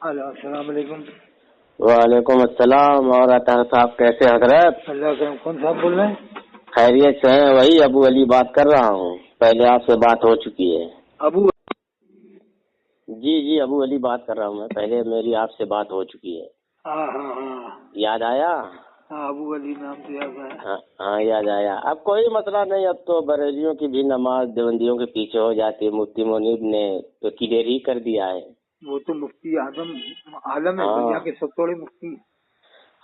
Hello अस्सलाम वालेकुम। वालेकुम अस्सलाम। और अतार साहब कैसे हजरत? अल्लाह करम। कौन साहब बोल रहे हैं? खैरियत से हैं? वही अबू अली बात कर रहा हूँ, पहले आपसे बात हो चुकी है। अबू? जी अबू अली बात कर रहा हूँ मैं, पहले मेरी आपसे बात हो चुकी है। हाँ, याद आया? हाँ अबू अली नाम से याद आया। हाँ याद आया। अब कोई मसला नहीं, अब तो बरेलियों की भी नमाज देवबंदियों के पीछे हो जाती है। मुफ्ती मुनीब ने तो क्लियर ही कर दिया है। वो तो मुफ्ती आलम है, हाँ दुनिया के सब थोड़े मुफ्ती।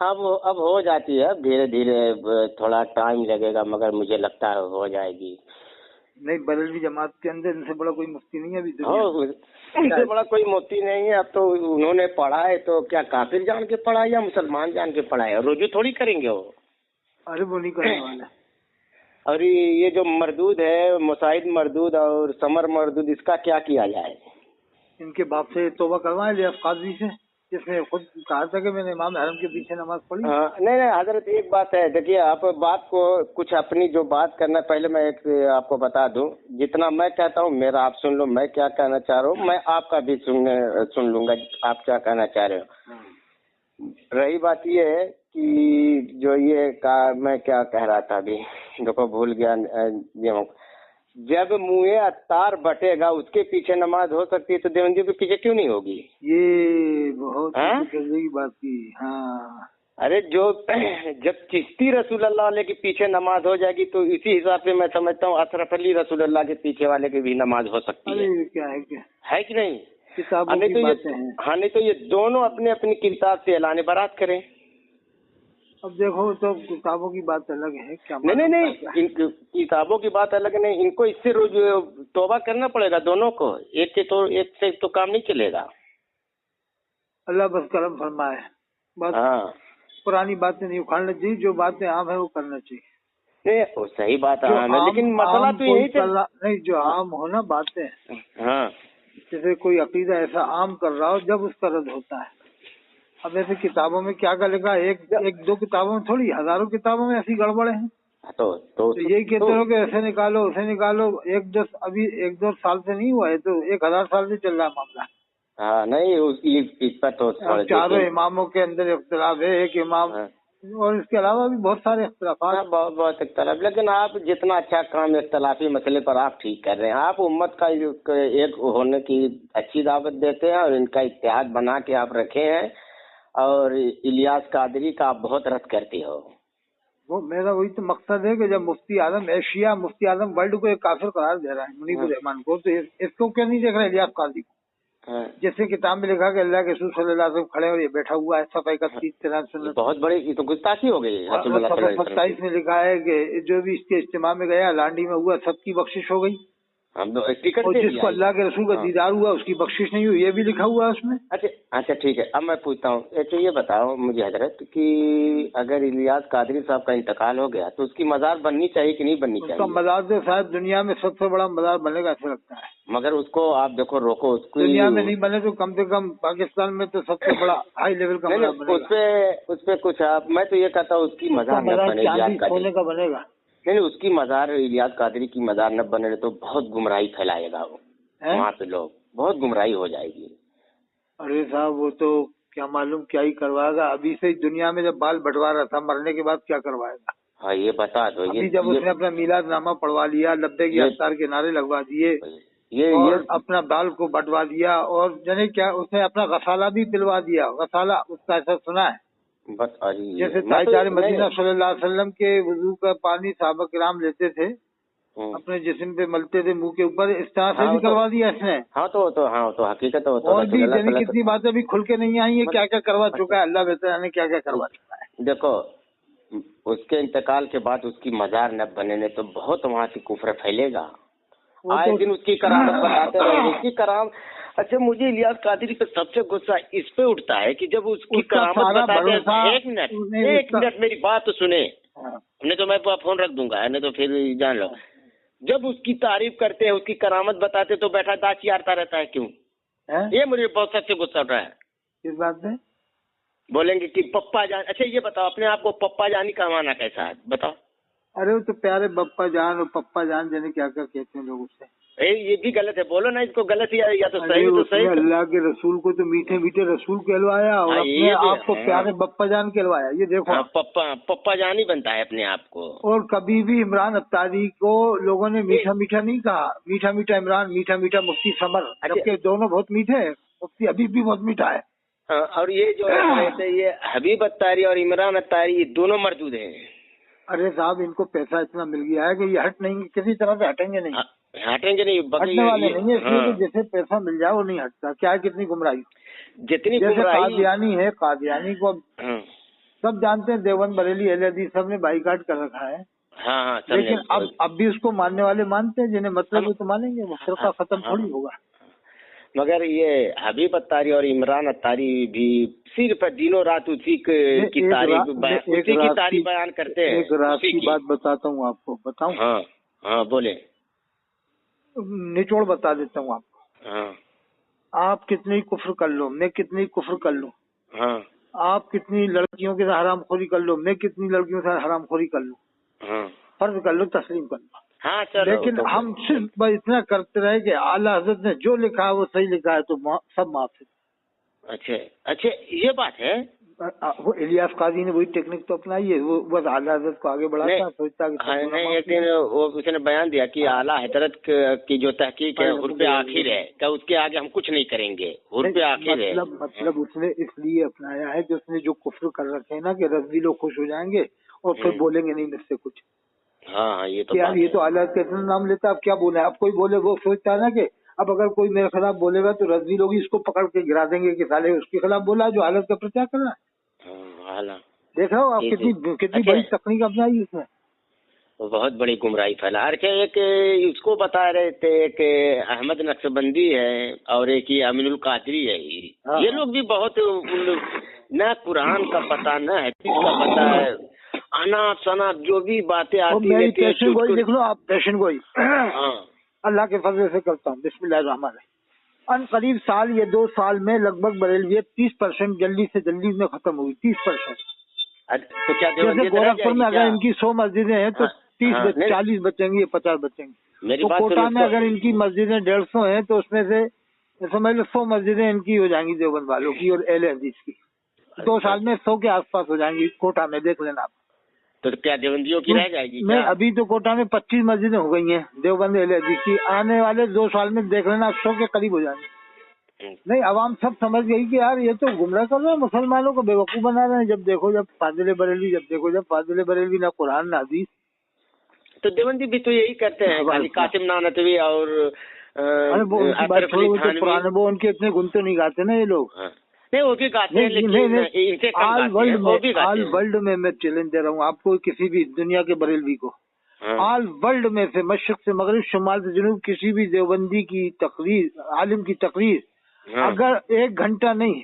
अब हो जाती है, धीरे धीरे थोड़ा टाइम लगेगा, मगर मुझे लगता है हो जाएगी। नहीं, बरेलवी जमात के अंदर इनसे बड़ा कोई मुफ्ती नहीं है अभी दुनिया में। इनसे बड़ा कोई मुफ्ती नहीं है। अब तो उन्होंने पढ़ा है तो क्या काफिर जान के पढ़ा है या मुसलमान जान के पढ़ा है? रुजू थोड़ी करेंगे वो। अरे वो नहीं करने वाला। और ये जो मरदूद है, मुसाहिद मरदूद और समर मरदूद, इसका क्या किया जाए? इनके बाप से तौबा करवाएं लिया काजी से, जिसने खुद कहा था कि मैंने इमाम हरम के पीछे नमाज पढ़ी। नहीं हजरत, एक बात है, देखिए आप बात को कुछ अपनी जो बात करना, पहले मैं एक आपको बता दूं, जितना मैं कहता हूं मेरा आप सुन लो, मैं क्या कहना चाह रहा हूं मैं आपका भी सुन लूंगा आप क्या कहना चाह रहे हो। रही बात ये है कि जो मैं क्या कह रहा था अभी, देखो भूल गया। जब मुँह अत्तार बटेगा उसके पीछे नमाज हो सकती है, तो देवबंदियों के पीछे क्यों नहीं होगी? ये बहुत की बात की। हाँ, अरे जब चिश्ती रसूल अल्लाह वाले के पीछे नमाज हो जाएगी, तो इसी हिसाब से मैं समझता हूँ अशरफ अली रसूल अल्लाह के पीछे वाले की भी नमाज हो सकती है। अरे क्या है कि नहीं? किताबों की बातें हैं। हाँ, नहीं तो ये दोनों अपने अपनी किताब से ऐलान बारात करें। अब देखो, तो किताबों की बात अलग है क्या? नहीं, किताबों की बात अलग नहीं, इनको इससे रोज तौबा करना पड़ेगा दोनों को। एक से तो काम नहीं चलेगा। अल्लाह बस करम फरमाए। बस हाँ, पुरानी बातें नहीं उखाड़ना चाहिए, जो बातें आम है वो करना चाहिए। नहीं वो सही बात है, लेकिन मसला तो यही नहीं, जो आम हो ना बातें। हाँ, जैसे कोई अकीदा ऐसा आम कर रहा हो, जब उसका रद्द होता है। अब ऐसे किताबों में क्या करेगा? एक दो किताबों में थोड़ी, हजारों किताबों में ऐसी गड़बड़े हैं। तो यही कहते हो कि ऐसे निकालो उसे निकालो। अभी एक दो साल से नहीं हुआ है, तो 1000 साल से चल रहा है मामला। हाँ, नहीं इस पर तो चारों इमामों के अंदर इख्तिलाफ है, एक इमाम। और इसके अलावा भी बहुत सारे इख्तिलाफात। बहुत इख्तिलाफ, लेकिन आप जितना अच्छा काम इख्तिलाफी मसले पर आप ठीक कर रहे हैं। आप उम्मत का एक होने की अच्छी दावत देते हैं और इनका इत्तेहाद बना के आप रखे हैं, और इलियास कादरी का आप बहुत रद्द करते हो। वो मेरा वही तो मकसद है कि जब मुफ्ती आजम वर्ल्ड को एक काफिर करार दे रहा है मुनीबुर रहमान को, तो इसको क्यों नहीं देख रहे इलियास कादरी को? जैसे किताब में लिखा कि अल्लाह के रसूल सल्लल्लाहु अलैहि वसल्लम खड़े और ये बैठा हुआ है। सफ़ा 31 बहुत बड़ी, ये तो गुस्ताखी हो गई। 27 में लिखा है कि जो भी इसके इज्तिमा में गया, लांडी में हुआ, सबकी बख्शिश हो गई। हम तो टिकट और जिसको अल्लाह के रसूल का दीदार हुआ उसकी बख्शिश नहीं हुई, ये भी लिखा हुआ है उसमें। अच्छा ठीक है। अब मैं पूछता हूँ, ये बताओ मुझे हजरत कि अगर इलियास कादरी साहब का इंतकाल हो गया तो उसकी मजार बननी चाहिए कि नहीं बननी चाहिए? उसका मजार तो शायद दुनिया में सबसे बड़ा मजार बनेगा ऐसा लगता है। मगर उसको आप देखो, रोको उसको। दुनिया में नहीं बने तो कम से कम पाकिस्तान में तो सबसे बड़ा हाई लेवल का मजार बनेगा। उस पे कुछ मैं तो ये कहता हूँ उसकी मजार न बने, सोने का बनेगा। नहीं, उसकी मजार, इलियास कादरी की मजार न बने तो बहुत गुमराही फैलाएगा वो, वहाँ पे लोग बहुत गुमराही हो जाएगी। अरे साहब, वो तो क्या मालूम क्या ही करवाएगा। अभी से दुनिया में जब बाल बंटवा रहा था, मरने के बाद क्या करवाएगा? हाँ, ये बता दो। अभी जब उसने अपना मीलाद नामा पढ़वा लिया, लब्बैक या इफ्तार के नारे लगवा दिए, और अपना बाल को बंटवा दिया, और जाने क्या उसने अपना गसाला भी पिलवा दिया। गसाला उसका ऐसा सुना है? जैसे ताजदार मदीना सल्लल्लाहु अलैहि वसल्लम के वुजू का पानी सहाबा किराम लेते थे, अपने जिस्म पे मलते थे मुंह के ऊपर, इस तरह से भी करवा दिया इसने। हाँ तो हकीकत है। और भी जाने कितनी बातें भी खुल के नहीं आई है, क्या क्या करवा चुका है अल्लाह बेहतर ने, क्या क्या करवा चुका है। देखो, उसके इंतकाल के बाद उसकी मजार न बनने तो बहुत वहाँ से कुफ्र फैलेगा। आए दिन उसकी करामत बताते रहे, उसकी कराम। अच्छा, मुझे इलियास कादरी पे सबसे गुस्सा इस पे उठता है कि जब उसकी करामत बताते हैं। एक मिनट मेरी बात तो सुने, नहीं तो मैं फोन रख दूंगा, नहीं तो फिर जान लो। जब उसकी तारीफ करते हैं, उसकी करामत बताते, तो बैठा दाची यारता रहता है, क्यों? ये मुझे बहुत सबसे गुस्सा उठ रहा है। किस बात में? बोलेंगे कि पप्पा जान। अच्छा ये बताओ, अपने आप को पप्पा जानी का माना कैसा है बताओ? अरे वो तो प्यारे पप्पा जान और पप्पा जान जाने क्या क्या कहते हैं लोग उससे। ये भी गलत है, बोलो ना इसको, गलत या तो सही तो सही। अल्लाह के रसूल को तो मीठे मीठे रसूल कहलवाया और अपने आप को प्यारे पप्पा जान कहलवाया। ये देखो पप्पा जान ही बनता है अपने आप को। और कभी भी इमरान अत्तारी को लोगों ने मीठा मीठा नहीं कहा। मीठा मीठा इमरान, मीठा मीठा मुफ्ती समर, जबकि दोनों बहुत मीठे हैं। मुफ्ती हबीब भी बहुत मीठा है। और ये जो है ये हबीब अत्तारी और इमरान अत्तारी ये दोनों मरदूद हैं। अरे साहब, इनको पैसा इतना मिल गया है कि ये हट नहीं, किसी तरह से हटेंगे नहीं। हटेंगे नहीं, हटने वाले नहीं है, इसलिए कि जैसे पैसा मिल जाए वो नहीं हटता। क्या है, कितनी गुमराही, जितनी जैसे कादियानी है, कादियानी को सब जानते हैं, देवबंद बरेली अहले हदीस सब ने बाइकाट कर रखा है। हाँ, लेकिन अब भी उसको मानने वाले मानते हैं, जिन्हें मतलब वो तो मानेंगे, वो फिरका खत्म थोड़ी होगा। मगर ये हबीब अत्तारी और इमरान अत्तारी भी सिर्फ दिनों रात उसी की तारीफ बयान करते हैं। एक रात की बात बताता हूँ आपको, बताऊँ? हाँ बोले, निचोड़ बता देता हूँ आपको। आप कितनी कुफ्र कर लो, मैं कितनी कुफ्र कर लूँ, आप कितनी लड़कियों के साथ हरामखोरी कर लो, मैं कितनी लड़कियों के साथ हरामखोरी कर लूँ, फर्ज कर लो, तस्लीम कर लो। लेकिन तो हम सिर्फ इतना करते रहे कि आला हज़रत ने जो लिखा है वो सही लिखा है, तो सब माफ है। अच्छा ये बात है। वो इलियास काजी ने वही टेक्निक तो अपनाई है, वो बस आला हज़रत को आगे बढ़ाता, सोचता नहीं, एक दिन वो उसने बयान दिया कि आला हज़रत की जो तहकीक है हुर्फ़े आखिर है, क्या उसके आगे हम कुछ नहीं करेंगे, हुर्फ़े आखिर है। मतलब उसने इसलिए अपनाया है कि उसने जो कुफ्र कर रखे हैं ना, कि रज़वी लोग खुश हो जाएंगे और फिर बोलेंगे नहीं मुझसे कुछ। हाँ, ये तो यार, ये तो आला का इतना नाम लेता है, अब क्या बोले। अब कोई बोले, वो सोचता है ना कि अब अगर कोई मेरे खिलाफ बोलेगा तो रज़वी लोग इसको पकड़ के गिरा देंगे कि साले उसके खिलाफ बोला जो हालत का प्रचार कर रहा है। देख रहे हो आप कितनी बड़ी तकनीक अपनाई उसने, बहुत बड़ी गुमराही फैला। अच्छा, एक उसको बता रहे थे, एक अहमद नक्शबंदी है और एक ये अमीनुल कादरी है। ये लोग भी बहुत न कुरान का पता, न हदीस का पता है, अनाप शनाप जो भी बातें आती है। पेशन गोई देख लो आप, पेशन गोई अल्लाह के फजल से करता हूँ। बिस्मिल्लाह करीब साल, ये 2 साल में लगभग बरेलवियत 30% जल्दी से जल्दी में खत्म हुई। 30%। तो क्या जैसे गोरखपुर में अगर इनकी 100 मस्जिदें हैं तो 40 बचेंगी, 50 बचेंगी। तो कोटा में अगर इनकी मस्जिदें 150 हैं तो उसमें से समझ लो 100 मस्जिदें इनकी हो जाएंगी, देवबंद वालों की और अहले हदीस की। 2 साल में 100 के आसपास हो जाएंगी कोटा में, देख लेना आप। तो क्या देवबंदियों की रह जाएगी? नहीं, अभी तो कोटा में 25 मस्जिदें हो गई हैं देवबंद अहले हदीस की। आने वाले 2 साल में देख लेना 100 के करीब हो जाएंगे। नहीं, अवाम सब समझ गई कि यार ये तो गुमराह कर रहे हैं, मुसलमानों को बेवकूफ बना रहे हैं। जब देखो जब फाजिल बरेलवी ना कुरान ना हदीस। तो देवबंदी भी तो यही करते हैं, खाली कासिम नानतवी और पुराने वो उनके इतने गुण तो नहीं गाते ना ये लोग। नहीं, वो भी गाते हैं, लेकिन ऑल वर्ल्ड में मैं चैलेंज दे रहा हूँ आपको, किसी भी दुनिया के बरेलवी को, ऑल वर्ल्ड में से मशरक से मगरिब, शुमाल से जनूब, किसी भी देवबंदी की तकरीर, आलिम की तकरीर अगर 1 घंटा नहीं,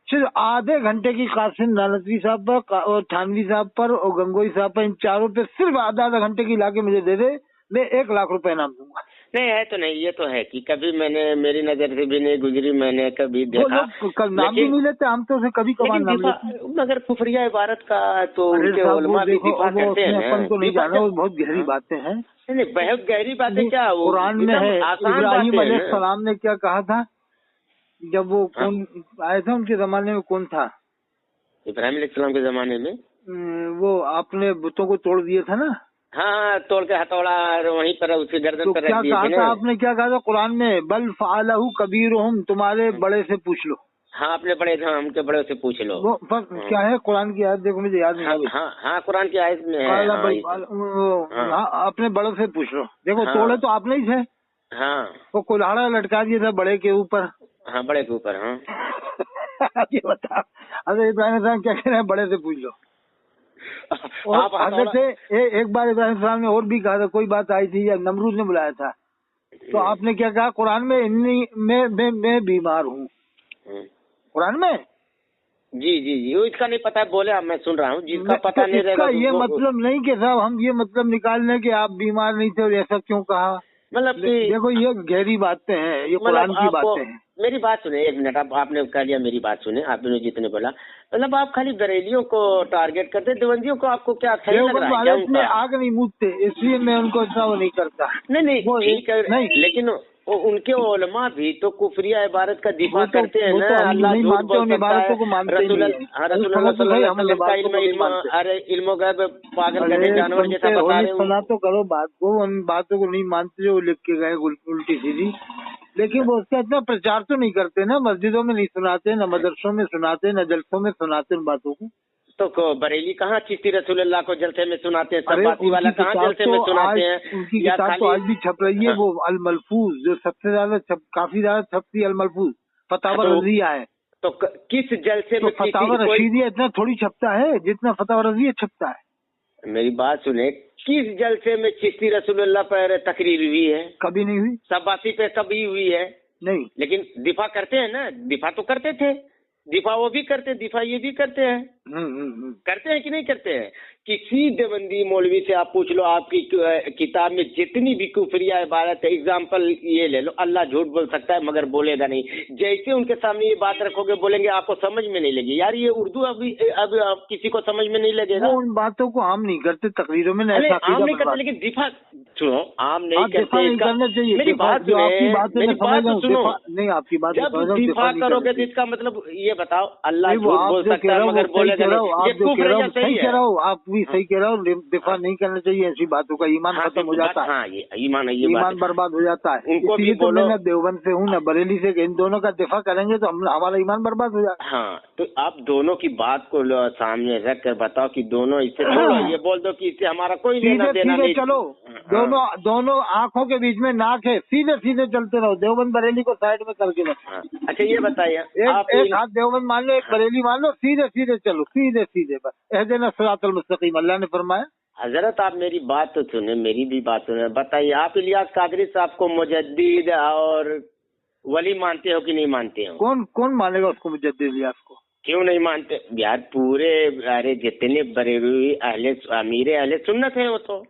सिर्फ आधे घंटे की कासिम नानतवी साहब पर और थानवी साहब पर और गंगोई साहब पर, इन चारों पे सिर्फ आधा घंटे की लाके मुझे दे दे, मैं 1 लाख रुपए इनाम दूंगा। नहीं है तो नहीं, ये तो है कि कभी मैंने, मेरी नजर से भी नहीं गुजरी, मैंने कभी देखा। नाम भी नहीं लेते हम तो, कभी कभार नाम लेते, मगर कुफरिया इबारत का तो उनके उलमा भी दिफा करते हैं। अपन को नहीं जाना, वो बहुत गहरी बातें हैं। नहीं, बहुत गहरी बातें क्या, कुरान में है। इब्राहिम अलैहिस्सलाम ने क्या कहा था जब वो कौन आए थे, उनके जमाने में कौन था? इब्राहिम अलैहिस्सलाम के जमाने में वो आपने बुतों को तोड़ दिया था ना। हाँ, तोड़ के हथौड़ा वहीं पर उसके गर्दन पर रख दिए थे। क्या कहा था आपने, क्या कहा था कुरान में? बल फ़अलहु कबीरुहुम, तुम्हारे बड़े से पूछ लो। हाँ, अपने बड़े थे, हमके बड़े से पूछ लो। वो क्या है कुरान की आयत, देखो मुझे याद नहीं आ रही। हाँ, कुरान की आयत में है, अपने बड़ों से पूछ लो। देखो तोड़े तो आप नहीं थे। हाँ, वो कुल्हाड़ा लटका दिया था बड़े के ऊपर। हाँ, बड़े के ऊपर। हाँ ये बता, अरे इब्राहिम साहब क्या कह रहे हैं, बड़े से पूछ लो। और एक बार इब्राहिम साहब ने और भी कहा था, कोई बात आई थी या नमरूद ने बुलाया था, तो आपने क्या कहा कुरान में? मैं बीमार हूँ। कुरान में? जी, वो इसका नहीं पता है, बोले मैं सुन रहा हूँ, जिसका पता नहीं रहेगा। ये मतलब नहीं कि साहब हम ये मतलब निकाल लें कि आप बीमार नहीं थे और ऐसा क्यों कहा। मतलब देखो ये गहरी बातें हैं, ये कुरान की बातें हैं। मेरी बात सुने, एक मिनट। आपने कह लिया, मेरी बात सुने, आपने जितने बोला, मतलब आप खाली बरेलियों को टारगेट करते, देवबंदियों को आपको क्या सही लग रहा है क्या उनका? आग नहीं मूदते, इसलिए मैं उनको इतना वो नहीं करता। नहीं ठीक है, लेकिन उनके उलमा भी तो कुफरिया इबारत का दिफा करते हैं ना। अल्लाह झूठ बोल सकता है, अरे इल्मो गैब पागल गधे जानवर जैसा बता रहे हो। तो करो बात को, उन बातों को नहीं मानते जो लिख के गए उल्टी सीधी, लेकिन वो उसका इतना प्रचार तो नहीं करते ना, मस्जिदों में नहीं सुनाते, न मदरसों में सुनाते, न जलसों में सुनाते उन बातों को। तो बरेली कहाँ चिश्ती रसूलुल्लाह को जलसे में सुनाते हैं? सब बाती वाला कहाँ जलसे में सुनाते हैं? उनकी किताब तो आज भी छप रही है, वो अल मलफूज, जो सबसे ज्यादा काफी ज्यादा छपती है, अल मलफूज फतावा रज़िया है। तो किस जलसे में? फतावा रशीदिया इतना थोड़ी छपता है जितना फतावा रज़िया छपता है। मेरी बात सुने, किस जलसे में चिश्ती रसूलुल्लाह पर तकरीर हुई है? कभी नहीं हुई। सब बाती पे कभी हुई है? नहीं। लेकिन दिफा करते हैं ना, दिफा तो करते थे, दिफा वो भी करते, दिफा ये भी करते हैं। करते हैं कि नहीं करते हैं? किसी देवबंदी मौलवी से आप पूछ लो, आपकी किताब में जितनी भी कुफरिया इबारत है, एग्जाम्पल ये ले लो, अल्लाह झूठ बोल सकता है मगर बोलेगा नहीं। जैसे उनके सामने ये बात रखोगे, बोलेंगे, आपको समझ में नहीं लगी। यार ये उर्दू अब किसी को समझ में नहीं लगेगा। उन बातों को आम नहीं करते तकरीरों में, आम नहीं करते, लेकिन दिफा सुनो, आम नहीं करते, करना चाहिए। मेरी बात सुनो, नहीं आपकी बात जब दिफा करोगे तो इसका मतलब ये बताओ, अल्लाह झूठ बोल सकता है मगर बोलेगा नहीं। ये कुफ्र या सही है? आप भी सही कह रहे हो, दिफा नहीं करना चाहिए ऐसी बातों का, ईमान खत्म हो जाता है। हाँ, ये ईमान बर्बाद हो जाता है। उनको भी बोलो, मैं देवबंद से हूँ ना बरेली से, इन दोनों का दिफा करेंगे तो हमारा ईमान बर्बाद हो जाता है। हाँ, तो आप दोनों की बात को सामने रख कर बताओ कि दोनों इससे ये बोल दो कि इससे हमारा कोई लेना देना नहीं। चलो, दोनों आंखों के बीच में नाक है, सीधे सीधे चलते रहो, देवबंद बरेली को साइड में करके रखो। अच्छा ये बताइए, एक हाथ देवबंद मान लो, एक बरेली मान लो, सीधे सीधे चलो, सीधे सीधे, बस एहदेना सिरातल मुस्तकीम अल्लाह ने फरमाया। हजरत आप मेरी बात तो सुने, मेरी भी बात सुने, बताइए आप इलियास कादरी साहब को मुजद्दिद और वली मानते हो कि नहीं मानते हो? कौन मानेगा उसको, मुजद्दिद इलियास को? क्यों नहीं मानते यार? पूरे अरे जितने बरेलवी अमीर अहले सुन्नत है वो तो।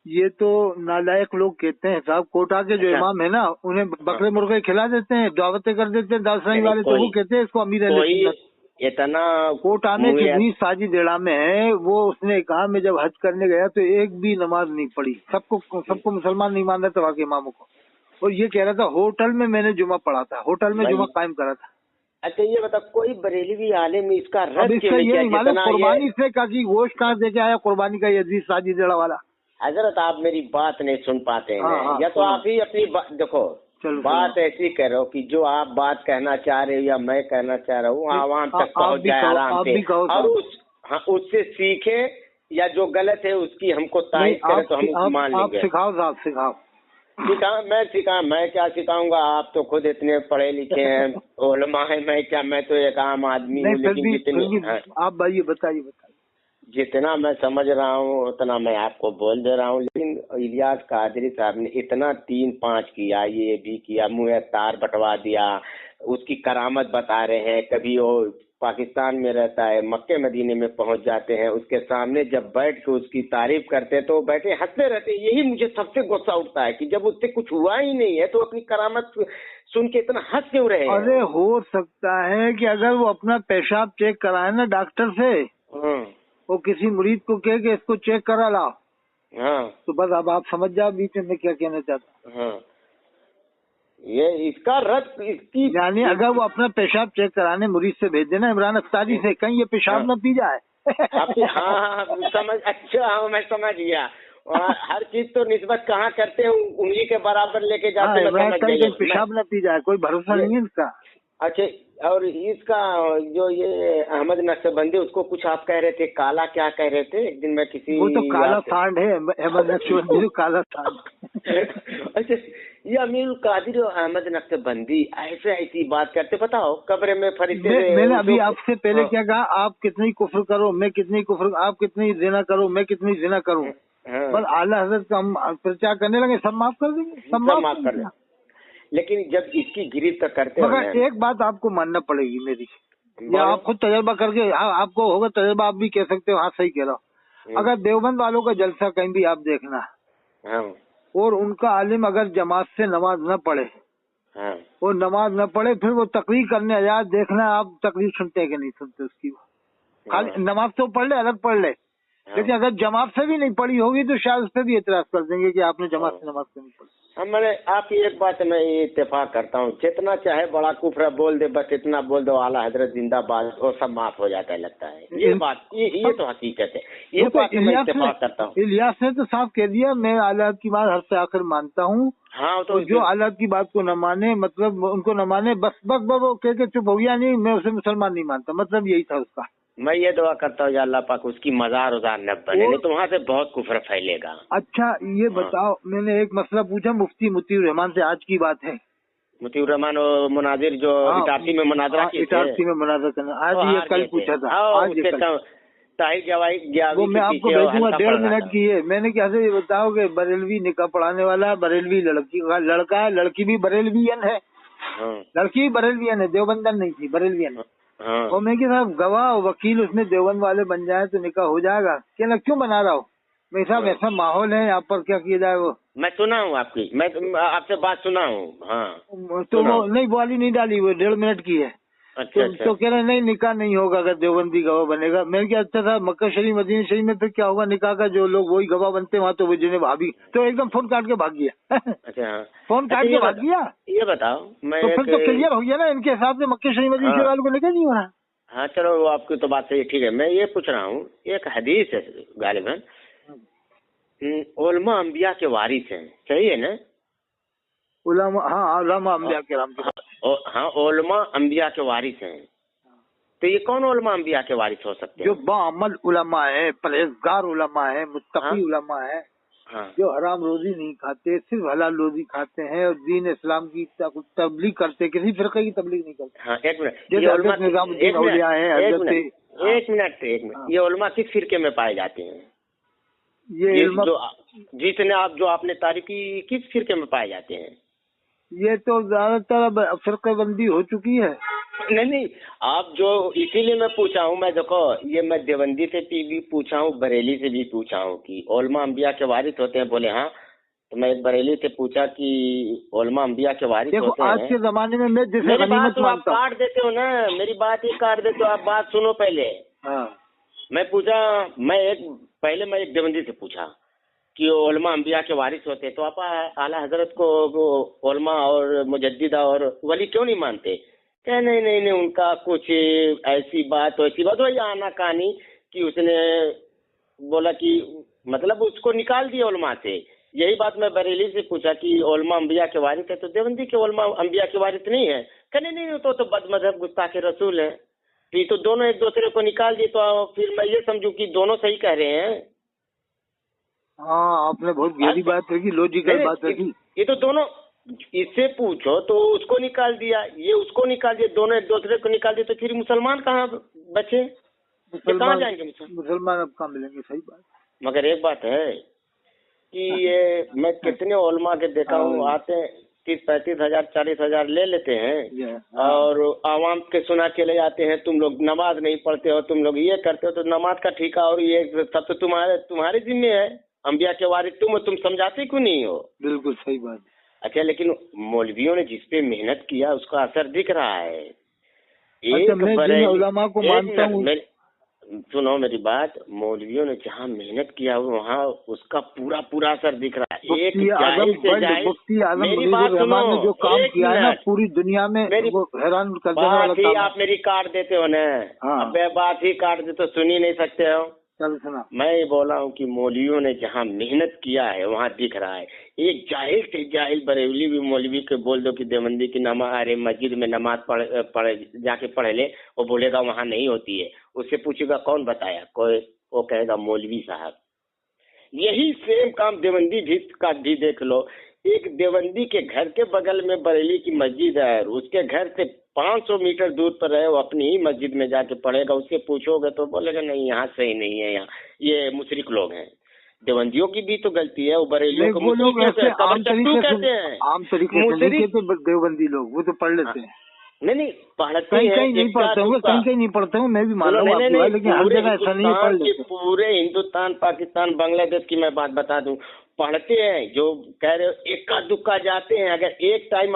ये तो नालायक लोग कहते हैं साहब, कोटा के जो इमाम है ना, उन्हें बकरे मुर्गे खिला देते हैं, दावतें कर देते हैं दासराई वाले, तो वो कहते हैं इसको अमीर अहले सुन्नत। इतना कोटा में जितनी साजी देड़ा में है, वो उसने कहा मैं जब हज करने गया तो एक भी नमाज नहीं पढ़ी, सबको मुसलमान नहीं मान रहा था वहाँ के इमामों को, और ये कह रहा था होटल में मैंने जुमा पढ़ा था, होटल में जुमा कायम करा था। अच्छा ये बता, कोई बरेलवी आलिम इसका रद्द ये नहीं मालूम कुर्बानी से का गोश्त कहाँ दे के आया कुर्बानी का, ये साजी देड़ा वाला। हजरत आप मेरी बात नहीं सुन पाते हैं, या तो आप ही अपनी देखो, बात ऐसी करो कि जो आप बात कहना चाह रहे हो या मैं कहना चाह रहा हूँ, आवाम तक पहुँच जाए आराम से, और उससे सीखे, या जो गलत है उसकी हमको तारीफ करे तो हम मान लेंगे। सिखाओ। मैं क्या सिखाऊंगा? आप तो खुद इतने पढ़े लिखे हैं, उलमा है, मैं तो एक आम आदमी हूँ, लेकिन जितनी आप भाई बताइए जितना मैं समझ रहा हूँ उतना मैं आपको बोल दे रहा हूँ। लेकिन इलियास कादरी साहब ने इतना 3-5 किया, ये भी किया, मुँह तार बंटवा दिया, उसकी करामत बता रहे हैं। कभी वो पाकिस्तान में रहता है, मक्के मदीने में पहुंच जाते हैं, उसके सामने जब बैठ के उसकी तारीफ करते हैं तो बैठे हंसते रहते। यही मुझे सबसे गुस्सा उठता है कि जब उससे कुछ हुआ ही नहीं है तो अपनी करामत सुन के इतना हंस क्यों रहे हैं? अरे हो सकता है कि अगर वो अपना पेशाब चेक कराए ना डॉक्टर से, वो किसी मुरीद को कहे कि इसको चेक करा लाओ, तो बस अब आप समझ जाओ बीच में क्या कहना चाहता। ये इसका रद्द, इसकी यानी अगर वो अपना पेशाब चेक कराने मुरीद से भेज देना, इमरान अख्तारी से, कहीं ये पेशाब न पी जाए। हाँ समझ, अच्छा मैं समझ गया। हर चीज तो निस्बत कहाँ करते हैं, उंगली के बराबर लेके जाते हैं, पेशाब न पी जाए, कोई भरोसा नहीं है इसका। अच्छा, और इसका जो ये अहमद नक्शबंदी, उसको कुछ आप कह रहे थे, काला क्या कह रहे थे एक दिन? मैं किसी, वो तो काला सांड है अहमद नक्शबंदी, काला सांड। अच्छा, ये अमीरुल कादिर और अहमद नक्शबंदी ऐसी बात करते, बताओ कब्र में फरिश्ते। मैंने अभी आपसे पहले क्या कहा, आप कितनी कुफ्र करो मैं कितनी कुफ्र, आप कितनी जिना करो मैं कितनी जिना करूं, बस आला हजरत का हम प्रचार करने लगे, सब माफ कर देंगे, सब माफ कर देंगे। लेकिन जब इसकी गिरफ्त करते हैं, मगर एक बात आपको मानना पड़ेगी मेरी, या आप खुद तजर्बा करके, आपको होगा तजर्बा, आप भी कह सकते हो हाँ सही कह रहा हूँ। अगर देवबंद वालों का जलसा कहीं भी आप देखना, और उनका आलिम अगर जमात से नमाज न पढ़े हाँ। वो नमाज न पढ़े, फिर वो तकरीर करने आजाद, देखना आप तकरीर सुनते हैं कि नहीं सुनते उसकी। खाली नमाज तो पढ़ ले, अलग पढ़ ले, लेकिन अगर जमात से भी नहीं पढ़ी होगी तो शायद उस पर भी एतराज कर देंगे कि आपने जमात से नमाज क्यों नहीं पढ़ी। मैंने आपकी एक बात मैं ये इत्तेफाक करता हूँ, जितना चाहे बड़ा कुफरा बोल दे, बस इतना बोल दो आला हजरत जिंदाबाद, वो सब माफ हो जाता है लगता है। ये बात ये तो हकीकत है, ये बात मैं इत्तेफाक करता हूँ। इलियास ने तो साफ कह दिया, मैं आला की बात हर से आखिर मानता हूँ। हाँ, तो जो आला की बात को न माने, मतलब उनको न माने, बस वो कह के चुप हो गया, नहीं मैं उसे मुसलमान नहीं मानता, मतलब यही था उसका। मैं ये दुआ करता हूँ या अल्लाह पाक उसकी मजार उजार न बने, नहीं तो वहाँ से बहुत कुफर फैलेगा। अच्छा ये बताओ, मैंने एक मसला पूछा मुफ्ती मुतीउर रहमान से, आज की बात है। मुतीउर रहमान मुनाजिर जो इटारसी में मुनाजरा किए थे, इटारसी में मुनाजरा करना, आज ये कल पूछा था, आज ये कल वो मैं आपको भेजूंगा, 1.5 मिनट की है। मैंने क्या से बताओ कि बरेलवी निकाह पढ़ाने वाला बरेलवी लड़का है, लड़की भी बरेलवियन है, लड़की भी बरेलवियन है, देवबंदन नहीं थी, बरेलवियन। और मैं कि साहब गवाह वकील उसमें देवबंद वाले बन जाए तो निकाह हो जाएगा, क्या क्यों बना रहा हो? मैं साहब ऐसा माहौल है यहाँ पर, क्या किया जाए? वो मैं सुना हूँ आपकी, मैं आपसे बात सुना हूँ। हाँ, तो वो नहीं वाली नहीं डाली, वो 1.5 मिनट की है। अच्छा, तो कह रहे नहीं निकाह नहीं होगा अगर देवबंदी गवाह बनेगा। मैं क्या अच्छा था, मक्का शरीफ मदीना शरीफ में फिर क्या होगा निकाह का, जो लोग वही गवाह बनते हैं वहाँ, तो वो जिन्हें भाभी तो एकदम फोन काट के भाग गया। अच्छा, फोन काट के भाग गया। ये बताओ, मैं तो फिर तो क्लियर हो गया ना इनके हिसाब से, मक्का शरीफ मदीना शरीफ वालों को निकाह नहीं हो रहा। हाँ चलो, वो आपकी तो बात सही, ठीक है। मैं ये पूछ रहा हूँ, एक हदीस है गालिबन, उलमा अंबिया के वारिस हैं, सही है ना? उलमा, हाँ उलमा अंबिया के राम के, हाँ उलमा अंबिया के वारिस हैं। तो ये कौन उलमा अंबिया के वारिस हो सकते हैं? जो बाअमल उलमा है, परहेजगार उलमा है, मुत्तकी उलमा है, जो हराम रोजी नहीं खाते, सिर्फ हलाल रोजी खाते हैं और दीन इस्लाम की तबलीग करते, किसी फिरके की तबलीग नहीं करते। हाँ, एक मिनट, एक मिनट, ये उलमा किस फिरके में पाए जाते हैं? ये जो जितने आप जो आपने तारीफ की, किस फिरके में पाए जाते हैं? ये तो ज्यादातर फिरका बंदी हो चुकी है। नहीं, आप जो, इसीलिए मैं पूछा हूँ। मैं देखो, ये मैं देवबंदी से भी पूछा हूँ, बरेली से भी पूछा हूँ कि उलमा अंबिया के वारिस होते हैं, बोले हाँ। तो मैं एक बरेली से पूछा कि उलमा अंबिया के वारिस होते हैं। आज के जमाने में मैं जैसे मेरी बात तो आप काट देते हो ना, मेरी बात ही काट देते हो आप, बात सुनो पहले। मैं पूछा, मैं एक देवबंदी से पूछा कि उलमा अंबिया के वारिस होते हैं, तो आप आला हजरत को उलमा और मुजद्दिदा और वली क्यों नहीं मानते? क्या नहीं, उनका कुछ ऐसी बात वही आना कहानी कि उसने बोला कि मतलब उसको निकाल दिया उलमा से। यही बात मैं बरेली से पूछा कि उलमा अंबिया के वारिस है, तो देवबंदी के उलमा अंबिया के वारिस नहीं है। कहने नहीं, तो बदमज़हब गुस्ताखे रसूल है। फिर तो दोनों एक दूसरे को निकाल दिए, तो फिर मैं ये समझूं कि दोनों सही कह रहे हैं। हाँ, आपने बहुत गहरी बात रखी, लॉजिकल बात रखी। ये तो दोनों, इससे पूछो तो उसको निकाल दिया, ये उसको निकाल दिया, दोनों एक दूसरे को निकाल दिए, तो फिर मुसलमान कहाँ बचे? कहाँ जाएंगे मुसलमान? अब कहाँ मिलेंगे? सही बात। मगर एक बात है कि ये मैं कितने उलमा के देखा हूँ, आते हैं 30-35 हजार 40 हजार ले लेते हैं और आवाम के सुना के ले जाते हैं, तुम लोग नमाज नहीं पढ़ते हो, तुम लोग ये करते हो, तो नमाज का ठेका और ये सब तो तुम्हारे जिम्मे है। अंबिया के वारिस तुम समझाते क्यों नहीं हो? बिल्कुल सही बात। अच्छा, लेकिन मौलवियों ने जिस पे मेहनत किया उसका असर दिख रहा है। मैं उलमा को मानता हूँ। सुनो मेरी बात, मौलवियों ने जहाँ मेहनत किया वहाँ उसका पूरा असर दिख रहा है। एक जाहिल से जाहिल, मेरी बात सुनो, जो काम किया है ना पूरी दुनिया में, वो हैरान कर देने वाला काम है। आप मेरी काट देते हो ना, अब बात ही काट दे तो सुन ही नहीं सकते हो। चल सुना, मैं ये बोला हूँ कि मौलवियों ने जहाँ मेहनत किया है वहाँ दिख रहा है। एक जाहिल से जाहिल बरेली भी मौलवी के बोल दो कि देवबंदी की नमाज, अरे मस्जिद में नमाज पढ़ जाके पढ़ ले, वो बोलेगा वहाँ नहीं होती है। उससे पूछेगा कौन बताया, कोई वो कहेगा मौलवी साहब। यही सेम काम देवबंदी भी देख लो। एक देवबंदी के घर के बगल में बरेली की मस्जिद है, उसके घर से 500 मीटर दूर पर है, वो अपनी ही मस्जिद में जाके पढ़ेगा। उससे पूछोगे तो बोलेगा नहीं यहाँ सही नहीं है, यहाँ ये मुशरिक लोग हैं। देवबंदियों की भी तो गलती है, वो बरेलियों को मुशरिक कहते हैं। आम तरीके से देवबंदी लोग वो तो पढ़ लेते हैं। नहीं पढ़ते कहीं नहीं पढ़ते होंगे, कहीं नहीं पढ़ते हूँ, मैं भी मान रहा हूँ, लेकिन हर जगह ऐसा नहीं पढ़ लेते। पूरे हिंदुस्तान, पाकिस्तान, बांग्लादेश की मैं बात बता दूं, पढ़ते हैं, जो कह रहे हो इक्का दुक्का जाते हैं, अगर एक टाइम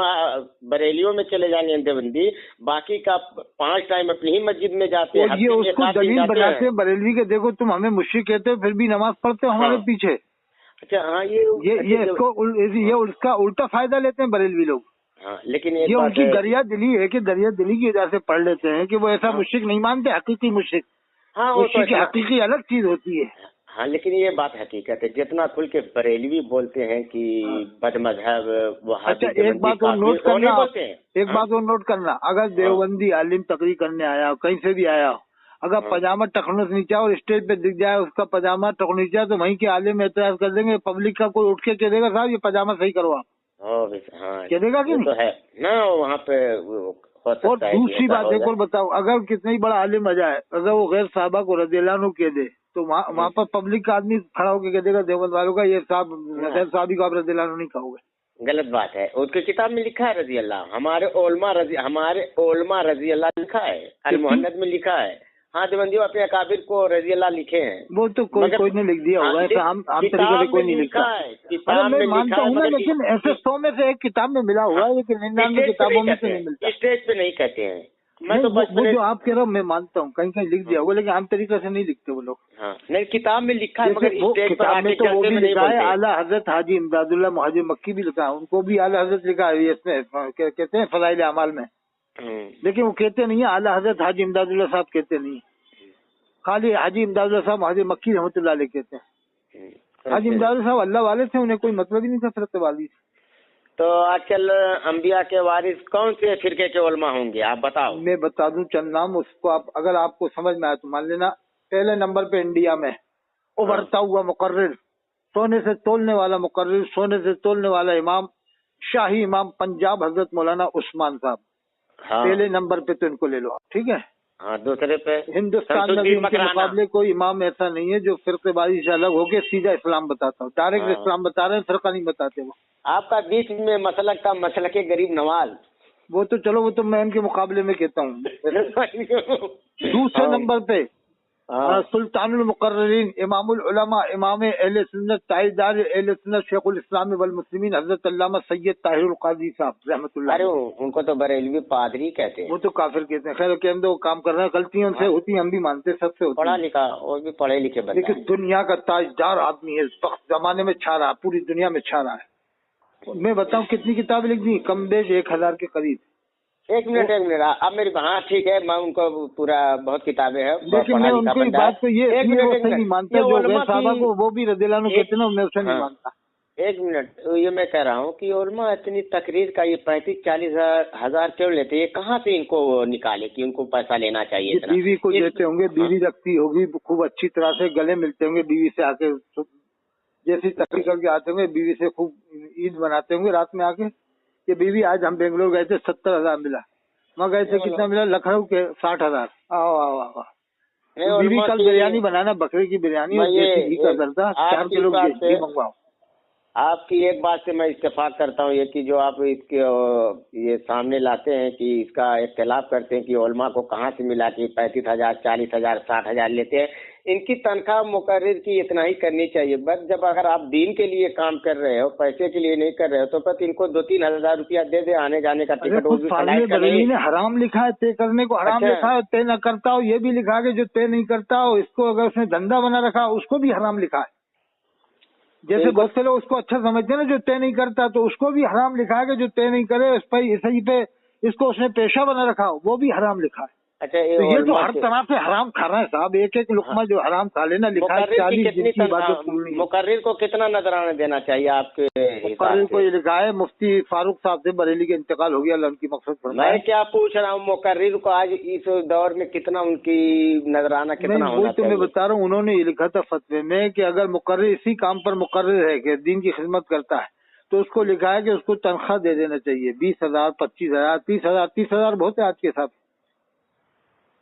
बरेलियों में चले जाएंगे देवबंदी, बाकी का 5 टाइम अपनी ही मस्जिद में जाते हैं। ये उसको दलील बनाते हैं बरेलवी के, देखो तुम हमें मुश्रिक कहते हो फिर भी नमाज पढ़ते हो हमारे पीछे। अच्छा हाँ, ये उसका उल्टा फायदा लेते हैं बरेलवी लोग। हाँ, लेकिन ये उनकी दरिया दिली है कि दरिया दिली की वजह से पढ़ लेते हैं कि वो ऐसा मुश्रिक नहीं मानते, हकीकी मुश्रिक। हाँ, मुश्रिक हकीकी अलग चीज होती है। हाँ, लेकिन ये बात हकीकत है, जितना खुल के बरेलवी बोलते हैं कि बदमजहब वहाबी। अच्छा एक बात और नोट करना, अगर देवबंदी आलिम तकरीर करने आया कहीं से भी आया, अगर पजामा टखनों से नीचे और स्टेज पे दिख जाए उसका पजामा टखनों नीचे, तो वहीं के आलिम एतराज कर देंगे। पब्लिक का कोई उठ के कह देगा साहब ये पजामा सही करवा, कह देगा कि तो है ना वहाँ पे। और दूसरी बात एक और बताओ, अगर कितना ही बड़ा आलिम आ जाए, अगर वो गैर साहबा को रज़ियल्लाहु अन्हु कह दे, तो वहाँ पर पब्लिक का आदमी खड़ा होकर कह देगा देवबंद वालों का, ये साहब गैर साहबी को आप रज़ियल्लाहु अन्हु नहीं कहोगे। गलत बात है। उसकी किताब में लिखा है रजी अल्लाह, हमारे ओलमा रजी अल्लाह लिखा है, अल मुहन्नद में लिखा है। हाँ देवबंदियों अपने अकाबिर को रजी अल्लाह लिखे हैं। वो तो कोई ने लिख दिया होगा, ऐसा हम तरीके से कोई नहीं लिखा है। मैं मानता हूँ ना, लेकिन ऐसे 100 में से एक किताब में मिला हुआ है, लेकिन 99 किताबों में से नहीं मिलता। स्टेज पे नहीं कहते हैं। मैं तो वो जो आप कह रहे हो मैं मानता हूँ, कहीं कहीं लिख दिया होगा, लेकिन आम तरीके से नहीं लिखते वो लोग। हाँ, नहीं किताब में लिखा है, मगर किताब में तो वो भी लिखा है, आला हजरत हाजी इमदादुल्लाह मुहाजिर मक्की भी लिखा है, उनको भी आला हजरत लिखा है इसमें कहते हैं फज़ाइल अमाल में। लेकिन वो कहते नहीं है आला हजरत हाजी इमदादुल्लाह साहब, कहते नहीं, खाली हाजी इमदादुल्लाह साहब मुहाजिर मक्की रहमतुल्लाह अलैह कहते हैं। हाजी इमदादुल्लाह साहब अल्लाह वाले थे, उन्हें कोई मतलब ही नहीं था फिरक़े वाली। तो आजकल अंबिया के वारिस कौन से फिरके के उलमा होंगे आप बताओ? मैं बता दूं चंद नाम, उसको आप अगर आपको समझ में आए तो मान लेना। पहले नंबर पे इंडिया में उभरता हुआ मुकर्रिर, सोने से तोलने वाला मुकर्रिर, सोने से तोलने वाला इमाम, शाही इमाम पंजाब हजरत मौलाना उस्मान साहब। हाँ। पहले नंबर पे तो इनको ले लो, ठीक है। हाँ, दूसरे पे हिंदुस्तान में भी इनके मुकाबले कोई इमाम ऐसा नहीं है जो फिरक़ेबाजी से अलग होके सीधा इस्लाम बताता हो, डायरेक्ट इस्लाम बता रहे हैं, फिरका नहीं बताते वो। आपका बीच में मसलक का मसलक के गरीब नवाज, वो तो चलो वो तो मैं इनके मुकाबले में कहता हूँ। दूसरे नंबर पे सुल्तानुल मुकर्रिरीन, इमामुल उलमा, इमाम अहले सुन्नत, ताईदार अहले सुन्नत, शेखुल इस्लाम वल मुस्लिमीन हजरत अल्लामा सैयद ताहिरुल काजी साहब रहमतुल्लाह। अरे उनको तो बरेलवी पादरी कहते हैं, वो तो काफिर कहते हैं। खैर के हम तो काम कर रहे हैं, गलतियों से होती हैं, हम भी मानते हैं, सबसे होती है। पढ़ा लिखा और भी पढ़े लिखे बंदा, लेकिन दुनिया का ताजदार आदमी है, इस वक्त जमाने में छा रहा है, पूरी दुनिया में छा रहा है। मैं बताऊं कितनी किताबें लिख दी, कम बेश 1000 के करीब। एक मिनट अब मेरी, हाँ ठीक है, मैं उनको पूरा बहुत किताबें हैं, लेकिन मैं उनको बात तो ये नहीं मानता जो साहबा को वो भी रज़ियल्लाहु अन्हु कहते ना, मैं उसे नहीं मानता। एक मिनट, ये मैं कह रहा हूँ कि उलमा इतनी तकरीर का ये 35-40 हजार क्यों लेते हैं? ये कहाँ से इनको निकाले कि उनको पैसा लेना चाहिए? बीवी को देते होंगे, बीवी रखती होगी खूब अच्छी तरह से, गले मिलते होंगे बीवी से आके, जैसी तकरीर करके आते होंगे, बीवी से खूब ईद मनाते होंगे रात में आके। ये बीवी आज हम बेंगलोर गए थे 70,000 मिला, वहाँ गए थे कितना मिला, लखनऊ के 60,000। आओ आओ आओ, बीवी कल बिरयानी बनाना, बकरे की बिरयानी और देसी घी का जर्दा, 4 किलो घी मंगवाओ। आपकी एक बात से मैं इत्तेफाक करता हूँ, ये कि जो आप इसके ये सामने लाते हैं कि इसका इख्तिलाफ करते हैं कि उलमा को कहाँ से मिला कि 35,000, 40,000, 60,000 लेते हैं। इनकी तनख्वाह मुकर्रिर की इतना ही करनी चाहिए बस। जब अगर आप दीन के लिए काम कर रहे हो, पैसे के लिए नहीं कर रहे हो, तो बस इनको 2-3 हजार रुपया दे दे, आने जाने का टिकट। बरेली ने हराम लिखा है, तय करने को हराम लिखा है, तय न करता हो ये भी लिखा है, जो तय नहीं करता हो इसको अगर उसने धंधा बना रखा उसको भी हराम लिखा है। जैसे बहुत से लोग उसको अच्छा समझते हैं ना, जो तय नहीं करता, तो उसको भी हराम लिखा है कि जो तय नहीं करे उस पर सही पे इसको उसने पेशा बना रखा हो, वो भी हराम लिखा है। अच्छा, तो ये तो हर तरह से हराम खा रहा है साहब, एक एक लुकमा जो हराम खा लेना लिखा है। 40 मुकर्रिर को कितना नजराना देना चाहिए आपके? मुकर्रिर को ये लिखा है, मुफ्ती फारूक साहब से बरेली के इंतकाल हो गया, अल्लाह उनकी मक़फ़िरत फरमाए। मैं क्या पूछ रहा हूँ, मुकर्रिर को आज इस दौर में कितना उनकी नजराना कितना होना चाहिए? मैं बता रहा हूँ, उन्होंने ये लिखा था फतवे में कि अगर मुकर्रिर इसी काम पर मुकर्रिर है कि दीन की खिदमत करता है, तो उसको लिखा है कि उसको तनख्वाह दे देना चाहिए 20,000, 25,000, 30,000। 30,000 बहुत है आज के हिसाब।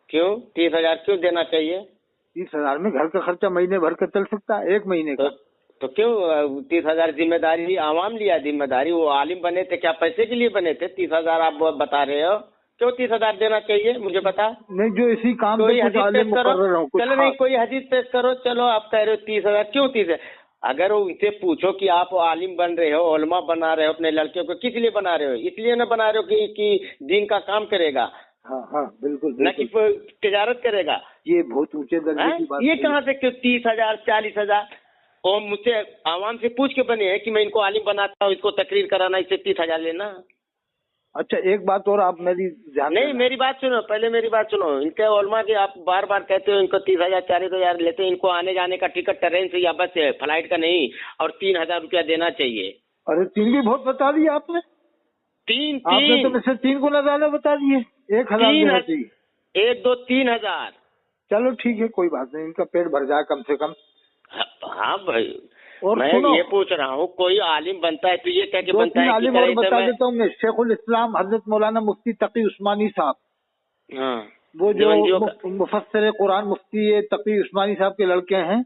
क्यों 30,000 क्यों देना चाहिए? 30,000 में घर का खर्चा महीने भर का चल सकता है, एक महीने का। तो क्यों 30,000? जिम्मेदारी आवाम लिया, जिम्मेदारी वो आलिम बने थे, क्या पैसे के लिए बने थे? 30,000 आप बता रहे हो, क्यों 30,000 देना चाहिए मुझे बता। नहीं, जो इसी काम कोई हदीस पेश करो, चलो नहीं कोई हदीस पेश करो, चलो आप कह रहे हो 30,000 क्यों 30 है? अगर उनसे पूछो कि आप आलिम बन रहे हो, उलमा बना रहे हो अपने लड़के को, किस लिए बना रहे हो? इसलिए ना बना रहे हो कि दीन का काम करेगा। हाँ हाँ बिल्कुल, न कि तिजारत करेगा। ये बहुत ऊंचे दर्जे की बात। ये कहाँ से 30,000 40,000? और मुझसे आवाम से पूछ के बने हैं कि मैं इनको आलिम बनाता हूँ, इसको तकरीर कराना, इससे 30,000 लेना। अच्छा एक बात और आप मेरी ध्यान नहीं, मेरी बात सुनो, पहले मेरी बात सुनो। इनके उलमा के आप बार बार कहते हो इनको 30,000 40,000 लेते हैं, इनको आने जाने का टिकट ट्रेन से या बस से, फ्लाइट का नहीं, और 3,000 रुपया देना चाहिए। अरे 3 भी बहुत बता दिया आपने। आपने तो मुझसे 3 गुना ज्यादा बता दिए। 1,000 देना चाहिए। 1 2 3,000। चलो ठीक है, कोई बात नहीं, इनका पेट भर जाए कम से कम। हाँ भाई, और मैं ये पूछ रहा हूँ, कोई आलिम बनता है तो ये क्या बनता है? आलिम और बता देता हूँ मैं। शेखुल इस्लाम हजरत मौलाना मुफ्ती तकी उस्मानी साहब, हाँ, वो जो मुफस्सिर कुरान मुफ्ती तकी उस्मानी साहब के लड़के हैं,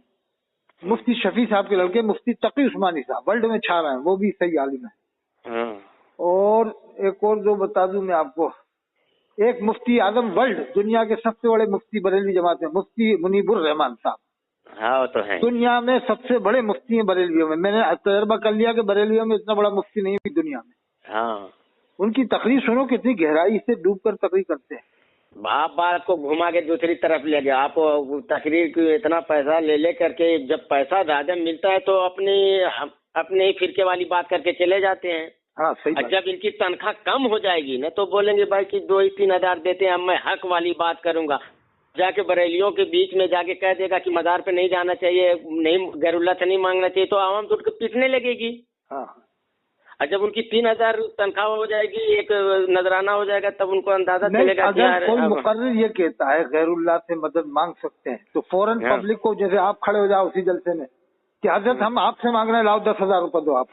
मुफ्ती शफी साहब के लड़के मुफ्ती तकी उस्मानी साहब वर्ल्ड में छा रहे हैं, वो भी सही आलिम है। और एक और जो बता दूं मैं आपको, एक मुफ्ती आजम वर्ल्ड, दुनिया के सबसे बड़े मुफ्ती बरेलवी जमात में, मुफ्ती मुनीबुर रहमान साहब। हाँ तो है, दुनिया में सबसे बड़े मुफ्ती हैं बरेलवियों में। मैंने तजर्बा कर लिया कि बरेलवियों में इतना बड़ा मुफ्ती नहीं है दुनिया में। हाँ, उनकी तकरीर सुनो, कितनी गहराई से डूब कर तकरीर करते हैं। आप बात को घुमा के दूसरी तरफ ले गया। आप तकरीर को इतना पैसा ले करके, जब पैसा ज्यादा मिलता है तो अपने ही फिरके वाली बात करके चले जाते हैं। हाँ सही। जब इनकी तनख्वाह कम हो जाएगी ना तो बोलेंगे भाई कि 2-3 हज़ार देते हैं, अब मैं हक वाली बात करूंगा। जाके बरेलियों के बीच में जाके कह देगा कि मज़ार पे नहीं जाना चाहिए, नहीं गैरुल्लाह से नहीं मांगना चाहिए, तो आवाम तो उनको पीटने लगेगी। हाँ। और जब उनकी 3,000 तनख्वाह हो जाएगी, एक नजराना हो जाएगा, तब उनको अंदाजा चलेगा। अगर कोई मुकर्रिर ये कहता है गैरुल्लाह से मदद मांग सकते हैं तो फौरन पब्लिक को, जैसे आप खड़े हो जाओ उसी जलसे में कि हजरत हम आपसे मांग रहे हैं, लाओ 10,000 रुपए दो आप।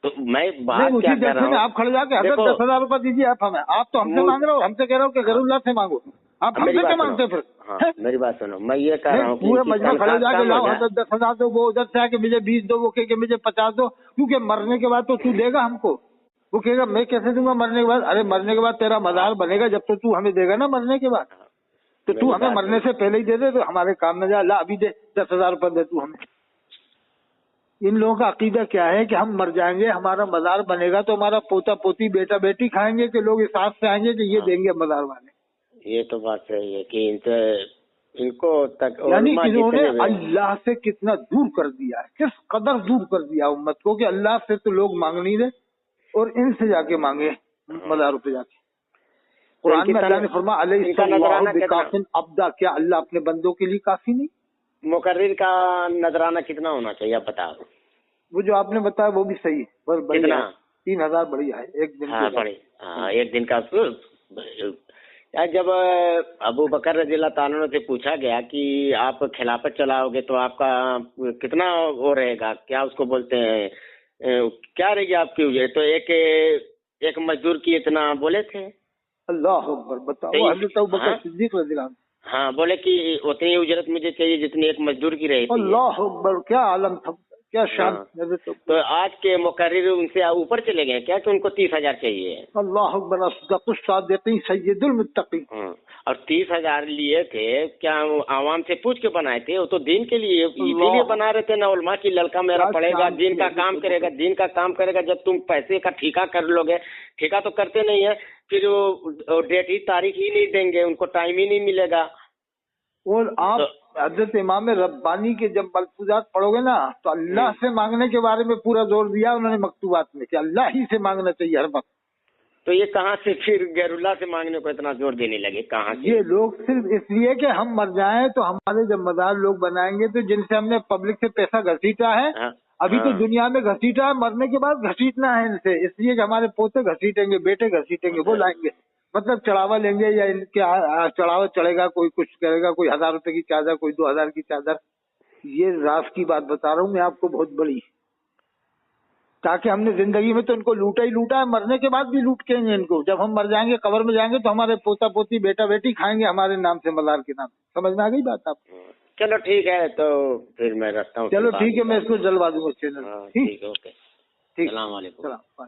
तो मैं बात क्या कर रहा हूँ, आप खड़े जाके हजरत 10,000 रुपए दीजिए आप हमें। आप तो हमसे मांग रहे हो, हमसे कह रहे हो कि गैरुल्लाह से मांगो, आप हमसे क्या मांगते फिर? हाँ, मेरी बात सुनो, मैं ये कह रहा हूँ पूरे मजमा खड़े जाके लाओ हजरत 10,000 दो, वो उधर से आके मुझे 20 दो, वो कहे मुझे 50 दो, क्योंकि मरने के बाद तो तू देगा हमको। वो कहेगा मैं कैसे दूंगा मरने के बाद? अरे मरने के बाद तेरा मज़ार बनेगा जब तो तू हमें देगा ना मरने के बाद। तो तू हमें मरने से पहले ही दे दे तो हमारे काम में जा। ला अभी दे 10,000 रुपए दे तू हमें। इन लोगों का अकीदा क्या है कि हम मर जाएंगे, हमारा मज़ार बनेगा तो हमारा पोता पोती बेटा बेटी खाएंगे कि लोग इस हाथ से आएंगे कि ये देंगे मज़ार वाले। ये तो बात सही है कि इनको तक, यानी इन्होंने अल्लाह से कितना दूर कर दिया है, किस कदर दूर कर दिया उम्मत को कि अल्लाह से तो लोग मांग नहीं रहे और इनसे जाके मांगे मज़ारों पे जाके। कुरान में अल्लाह ने फरमाया अलैहिस्सलाम अब्दा, क्या अल्लाह अपने बंदों के लिए काफी नहीं? मुकर्रिर का नजराना कितना होना चाहिए आप बताओ? वो जो आपने बताया वो भी सही है, पर बढ़िया 3,000 बढ़िया है एक दिन। हाँ एक दिन का। जब अबू बकर रज़ियल्लाहु ताला अन्हु से पूछा गया कि आप खिलाफत चलाओगे तो आपका कितना वो रहेगा, क्या उसको बोलते हैं, क्या रहेगी आपकी उजरत, तो एक मजदूर की इतना बोले थे। अल्लाह अकबर, बताओ हज़रत अबू बकर सिद्दीक़ रज़ियल्लाहु। हाँ, बोले कि उतनी उजरत मुझे चाहिए जितनी एक मजदूर की रही थी। अल्लाह अकबर, क्या आलम था, क्या शान। तो आज के मुकर्रिर उनसे ऊपर चले गए क्या कि उनको 30,000 चाहिए? अल्लाह अकबर, अस्दक़ुस सादिक़ीन सय्यदुल मुत्तक़ीन। और 30,000 लिए थे, क्या आवाम से पूछ के बनाए थे? वो तो दीन के लिए इसीलिए बना रहे थे ना, उलमा की लड़का मेरा पढ़ेगा, दीन का काम करेगा, दीन का काम करेगा। जब तुम पैसे का ठेका कर लोगे, ठेका तो करते नहीं है, फिर वो डेट ही तारीख ही नहीं देंगे, उनको टाइम ही नहीं मिलेगा। और आप हज़रत इमाम रब्बानी के जब मलफूजात पढ़ोगे ना तो अल्लाह से मांगने के बारे में पूरा जोर दिया उन्होंने मकतूबात में कि अल्लाह ही से मांगना चाहिए हर वक्त। तो ये कहाँ से फिर गैरुल्लाह से मांगने को इतना जोर देने लगे, कहाँ से? ये लोग सिर्फ इसलिए कि हम मर जाएं तो हमारे जब मज़ार लोग बनाएंगे तो जिनसे हमने पब्लिक से पैसा घसीटा है, अभी तो दुनिया में घसीटा है, मरने के बाद घसीटना है इनसे, इसलिए कि हमारे पोते घसीटेंगे, बेटे घसीटेंगे, वो लाएंगे, मतलब चढ़ावा लेंगे या इनके चढ़ावा चढ़ेगा, कोई कुछ करेगा, कोई 1,000 रुपए की चादर, कोई 2,000 की चादर। ये राज की बात बता रहा हूँ मैं आपको, बहुत बड़ी, ताकि हमने जिंदगी में तो इनको लूटा ही लूटा है, मरने के बाद भी लूट के इनको, जब हम मर जाएंगे कब्र में जाएंगे तो हमारे पोता पोती बेटा बेटी खाएंगे हमारे नाम से, मज़ार के नाम। समझ में आ गई बात आपको? चलो ठीक है, तो फिर मैं रखता हूँ। चलो ठीक है, मैं इसको जलवा दूंगा चैनल। ठीक है, ओके, ठीक, अस्सलाम वालेकुम।